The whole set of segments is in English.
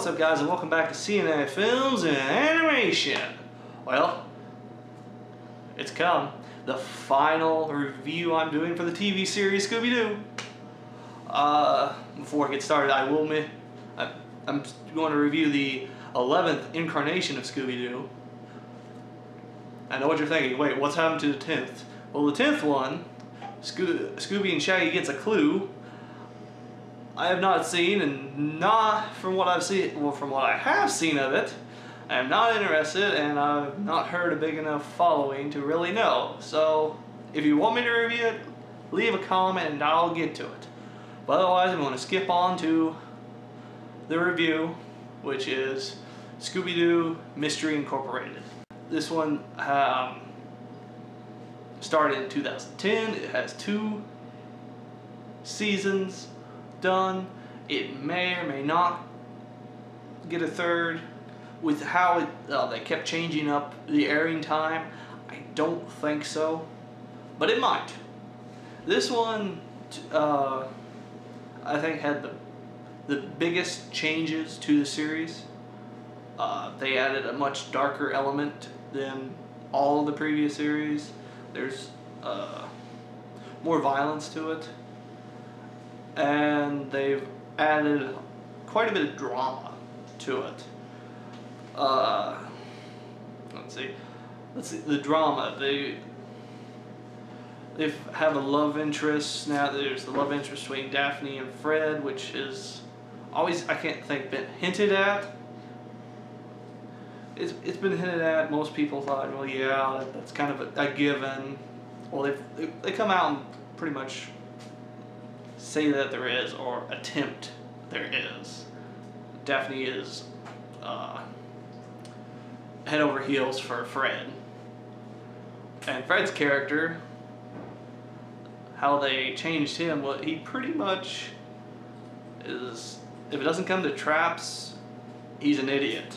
What's up, guys, and welcome back to CNA Films and Animation. Well, it's come. The final review I'm doing for the TV series Scooby-Doo. Before I get started, I will admit I'm going to review the 11th incarnation of Scooby-Doo. I know what you're thinking. Wait, what's happened to the 10th? Well, the 10th one, Scooby and Shaggy gets a clue. I have not seen, and not from what I've seen, well, from what I have seen of it, I am not interested, and I've not heard a big enough following to really know. So, if you want me to review it, leave a comment and I'll get to it. But otherwise, I'm going to skip on to the review, which is Scooby-Doo Mystery Incorporated. This one started in 2010. It has 2 seasons done. It may or may not get a 3rd. With how they kept changing up the airing time, I don't think so, but it might. This one I think had the biggest changes to the series. They added a much darker element than all of the previous series. There's more violence to it, and they've added quite a bit of drama to it. Let's see, the drama. They have a love interest now. There's the love interest between Daphne and Fred, which is always, I can't think, been hinted at. It's been hinted at. Most people thought, well, yeah, that's kind of a given. Well, they come out and pretty much say that there is, or attempt there is. Daphne is head over heels for Fred. And Fred's character, how they changed him, well, he pretty much is, if it doesn't come to traps, he's an idiot.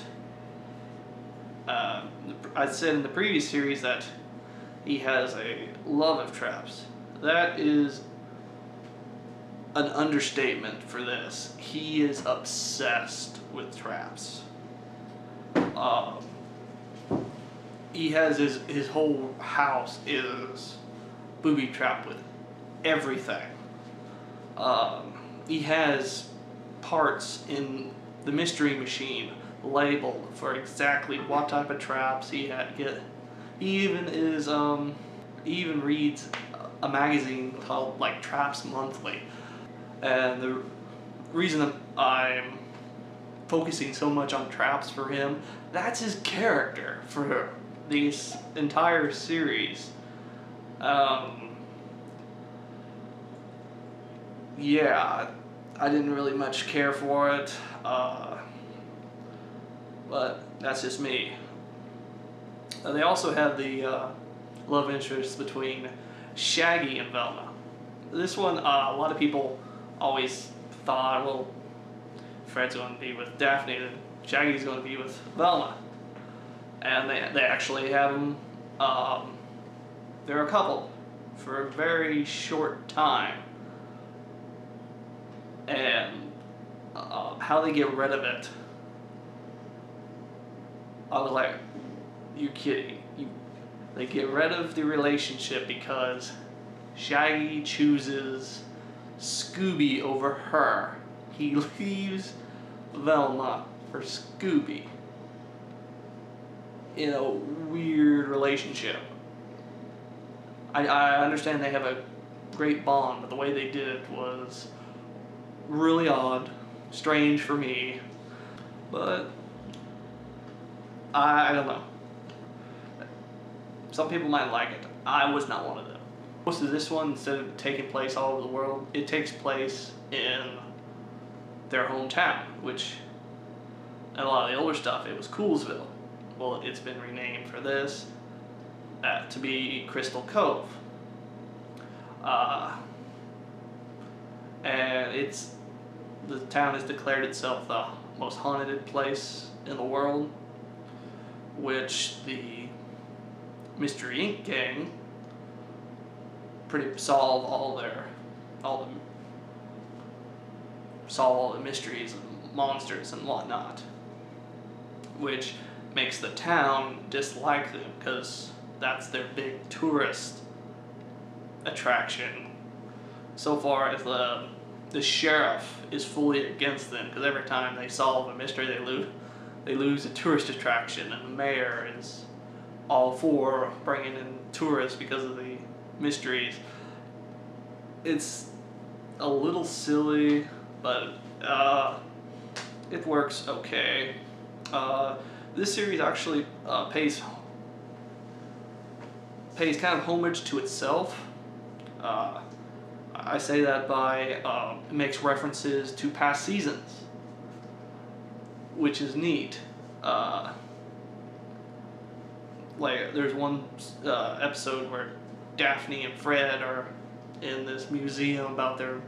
I said in the previous series that he has a love of traps. That is an understatement for this. He is obsessed with traps. He has his whole house is booby-trapped with everything. He has parts in the mystery machine labeled for exactly what type of traps he had to get. He even reads a magazine called like Traps Monthly. And the reason I'm focusing so much on traps for him, that's his character for this entire series. Yeah, I didn't really much care for it, but that's just me. They also have the love interest between Shaggy and Velma. This one, a lot of people always thought, well, Fred's going to be with Daphne and Shaggy's going to be with Velma. And they actually have them, they're a couple for a very short time. And how they get rid of it, I was like, you're kidding. They get rid of the relationship because Shaggy chooses Scooby over her. He leaves Velma for Scooby in a weird relationship. I understand they have a great bond, but the way they did it was really odd, strange for me, but I don't know. Some people might like it. I was not one of them. Most of this one, instead of taking place all over the world, it takes place in their hometown, which, and a lot of the older stuff, it was Coolsville. Well, it's been renamed for this to be Crystal Cove. And the town has declared itself the most haunted place in the world, which the Mystery Inc. gang solve all the mysteries and monsters and whatnot, which makes the town dislike them because that's their big tourist attraction. So far as the sheriff is fully against them because every time they solve a mystery, they lose a tourist attraction, and the mayor is all for bringing in tourists because of the mysteries. It's a little silly, but it works okay. This series actually pays kind of homage to itself. I say that by it makes references to past seasons, which is neat. Like there's one episode where Daphne and Fred are in this museum about their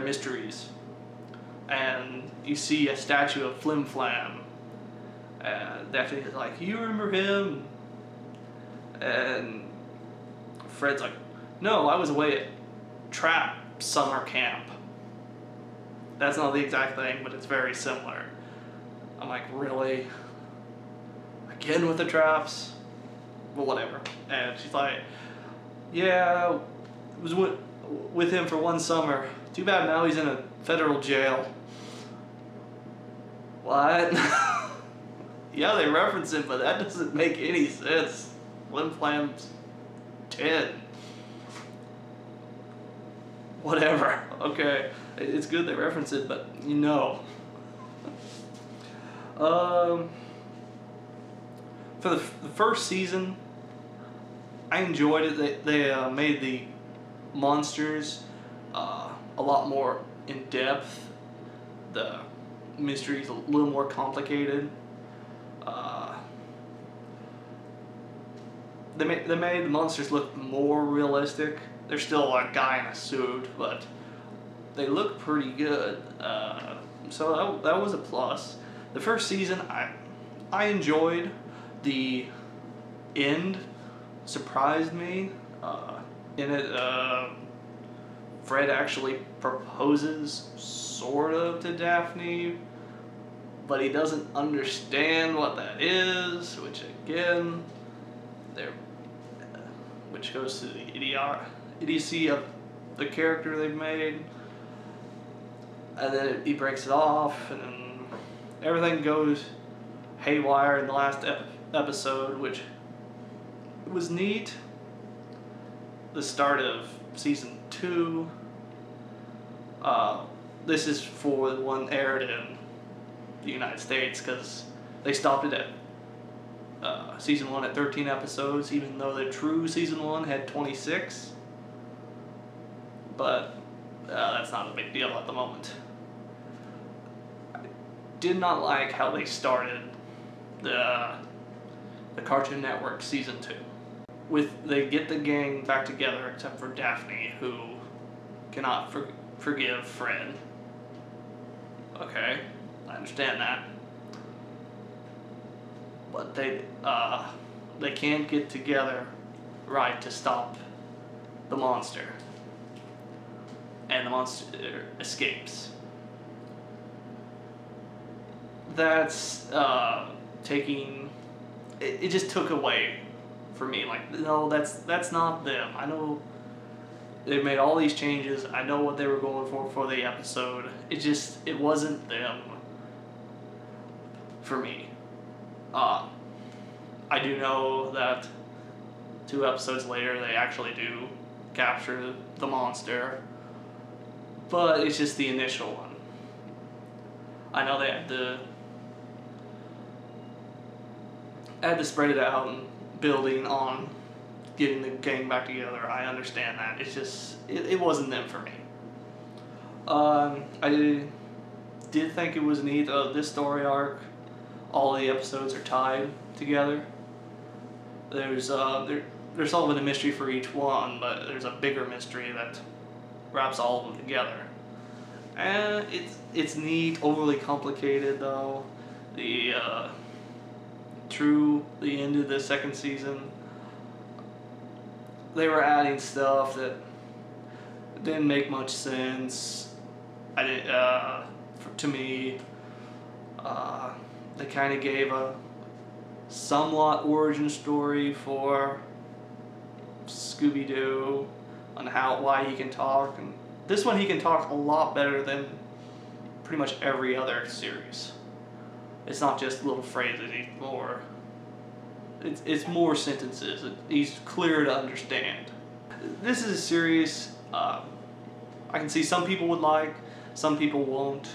mysteries, and you see a statue of Flim Flam, and Daphne is like, "You remember him?" And Fred's like, "No, I was away at Trap Summer Camp." That's not the exact thing, but it's very similar. I'm like, really? Again with the traps? Well, whatever. And she's like, "Yeah, it was with him for one summer. Too bad now he's in a federal jail." What? Yeah, they reference it, but that doesn't make any sense. Flim Flam's 10. Whatever. Okay. It's good they reference it, but you know. For the first season, I enjoyed it. They made the monsters a lot more in depth. The mystery's a little more complicated. They made the monsters look more realistic. They're still a guy in a suit, but they look pretty good. So that was a plus. The first season, I enjoyed. The end surprised me. In it, Fred actually proposes sort of to Daphne, but he doesn't understand what that is, which again, which goes to the idiocy of the character they've made. And then he breaks it off, and then everything goes haywire in the last episode, which was neat. The start of season 2. This is for the one aired in the United States because they stopped it at season 1 at 13 episodes, even though the true season 1 had 26. But that's not a big deal at the moment. I did not like how they started the Cartoon Network season 2. They get the gang back together except for Daphne, who cannot forgive Fred. Okay, I understand that. But they can't get together right to stop the monster. And the monster escapes. That's taking... It just took away for me. Like, no, that's not them. I know they made all these changes. I know what they were going for the episode. It wasn't them for me. I do know that 2 episodes later they actually do capture the monster, but it's just the initial one. I know they had to spread it out and building on getting the gang back together. I understand that. It's just it wasn't them for me. I did think it was neat. This story arc, all the episodes are tied together. They're solving a mystery for each one, but there's a bigger mystery that wraps all of them together. And it's neat, overly complicated though. The end of the second season, they were adding stuff that It didn't make much sense. I didn't. To me, they kind of gave a somewhat origin story for Scooby-Doo on why he can talk, and this one he can talk a lot better than pretty much every other series. It's not just little phrases, it's more sentences. He's clear to understand. This is a series I can see some people would like, some people won't.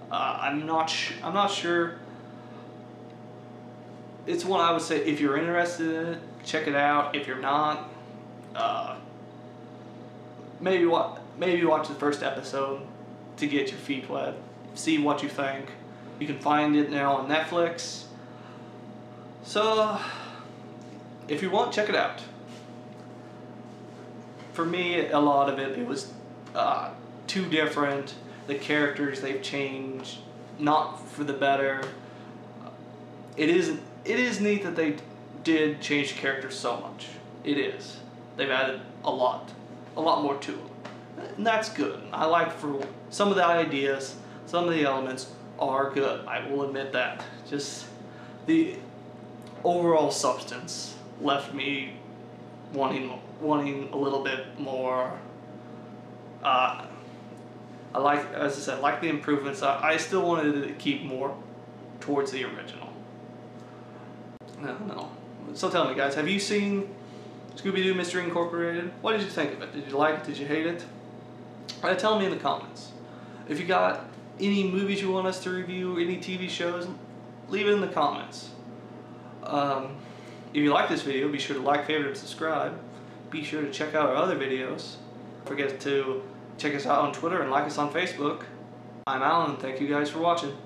I'm not sure. It's one I would say if you're interested in it, check it out. If you're not, maybe watch the first episode to get your feet wet. See what you think. You can find it now on Netflix. So, if you want, check it out. For me, a lot of it was too different. The characters they've changed, not for the better. It is neat that they did change the characters so much. It is. They've added a lot more to them, and that's good. I like for some of the ideas, some of the elements are good. I will admit that. Just the overall substance left me wanting a little bit more. I like, as I said, like the improvements. I still wanted to keep more towards the original. No. So tell me, guys, have you seen Scooby-Doo Mystery Incorporated? What did you think of it? Did you like it? Did you hate it? Tell me in the comments. If you got any movies you want us to review, any TV shows, leave it in the comments. If you like this video, be sure to like, favorite, and subscribe. Be sure to check out our other videos. Don't forget to check us out on Twitter and like us on Facebook. I'm Alan, and thank you guys for watching.